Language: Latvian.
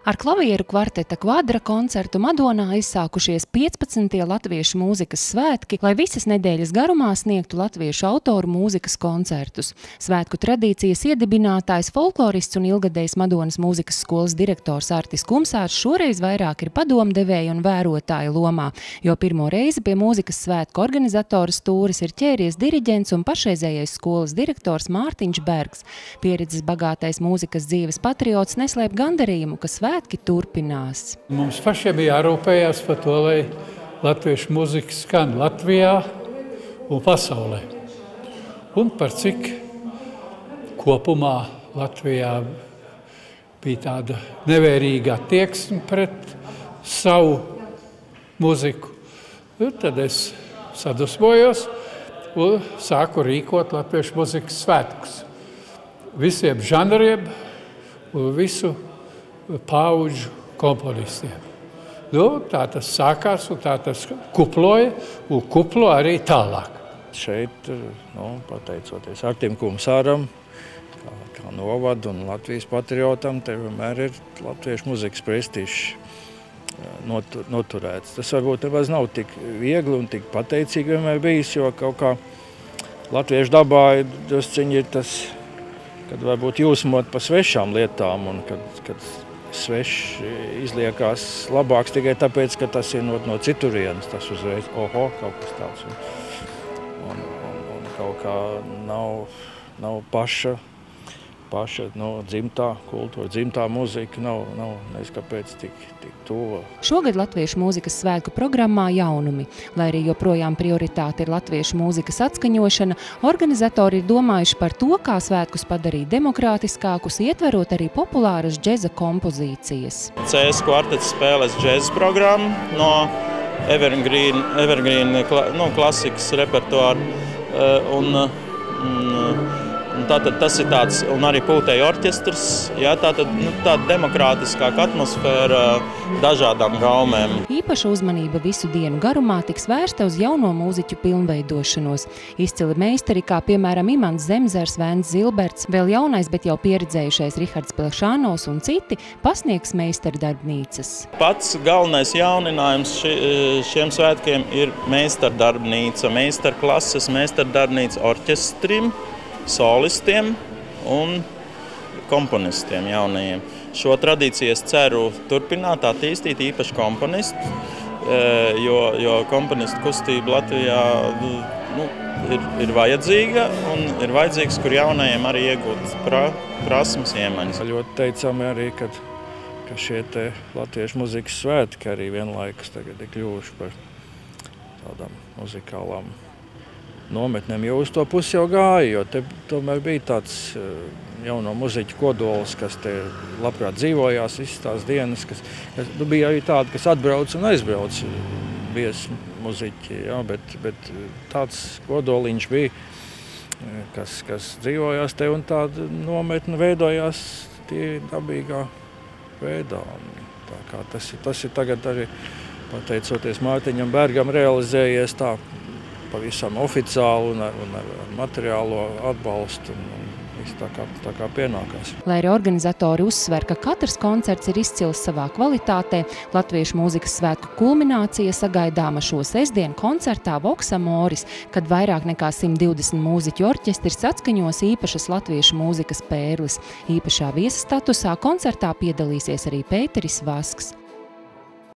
Ar klavieru kvarteta Kvadra koncertu Madonā aizsākušies 15. latviešu mūzikas svētki, lai visas nedēļas garumā sniegtu latviešu autoru mūzikas koncertus. Svētku tradīcijas iedibinātājs, folklorists un ilgadējs Madonas mūzikas skolas direktors Artis Kumsārs šoreiz vairāk ir padomdevēja un vērotāja lomā, jo pirmo reizi pie mūzikas svētku organizatora stūres ir ķēries diriģents un pašreizējais skolas direktors Mārtiņš Bergs. Pieredzes bagātais mūzikas dzīves patriots neslēp gandarījumu, ka svētki turpinās. Mums pašiem jārūpējās par to, lai latviešu mūzika skan Latvijā un pasaulē. Un par cik kopumā Latvijā bija tāda nevērīga attieksme pret savu mūziku. Un tad es sadusmojos un sāku rīkot latviešu mūzikas svētkus. Visiem žanriem un visu paudžu komponistiem. Tā tas sākās un tā tas kuploja un kuplo arī tālāk. Šeit, pateicoties Artim Kumsāram, kā novada un Latvijas patriotam, te vienmēr ir latviešu muzikas prestižs noturēts. Tas varbūt nemaz nav tik viegli un tik pateicīgi vienmēr bijis, jo kaut kā latviešu dabā drusciņi ir tas, kad varbūt jūsmot pa svešām lietām un kad svešs izliekās labāks tikai tāpēc, ka tas ir no citurienes. Tas uzreiz, kaut kas tāds. Un kaut kā nav paša dzimtā kultūra, dzimtā mūzika nav kāpēc tik tuva. Šogad latviešu mūzikas svētku programmā jaunumi. Lai arī joprojām prioritāte ir latviešu mūzikas atskaņošana, organizatori ir domājuši par to, kā svētkus padarīt demokrātiskākus, ietverot arī populāras džeza kompozīcijas. CS kvartets spēlēs džeza programmu no Evergreen klasikas repertuāru. Tātad tas ir tāds, un arī pūtēja orķestrs, tāda demokrātiskāka atmosfēra dažādām gaumēm. Īpaša uzmanība visu dienu garumā tiks vērsta uz jauno mūziķu pilnveidošanos. Izcili meistari, kā piemēram Imants Zemzars, Vēns Zilberts, vēl jaunais, bet jau pieredzējušais Rihards Pelšānos un citi pasniegs meistaru darbnīcas. Pats galvenais jauninājums šiem svētkiem ir meistaru darbnīca, meistaru klases, meistaru darbnīca orķestrim, solistiem un komponistiem jaunajiem. Šo tradīciju es ceru turpināt, attīstīt īpaši komponistu, jo komponistu kustība Latvijā ir vajadzīga un ir vajadzīgs, kur jaunajiem arī iegūt prasmes iemaņas. Ļoti teicami arī, ka šie te latviešu muzikas svētki arī vienlaikus tagad ir kļuvuši par tādām muzikālām nometnēm, jo uz to pusi jau gāja, jo te tomēr bija tāds jauno muziķu kodols, kas te labprāt dzīvojās visas tās dienas, kas bija arī tādi, kas atbrauc un aizbrauc viesi muziķi, bet tāds kodoliņš bija, kas dzīvojās te un tāda nometne veidojās tie dabīgā veidā. Tā kā tas ir tagad arī, pateicoties Mārtiņam Bergam, realizējies tā, pavisam oficiāli un ar materiālo atbalstu un viss tā kā pienākās. Lai arī organizatori uzsver, ka katrs koncerts ir izcils savā kvalitātē, latviešu mūzikas svētku kulminācija sagaidāma šo sestdienu koncertā Vox Amoris, kad vairāk nekā 120 mūziķu orķestris atskaņos īpašas latviešu mūzikas pērles. Īpašā viesa statusā koncertā piedalīsies arī Pēteris Vasks.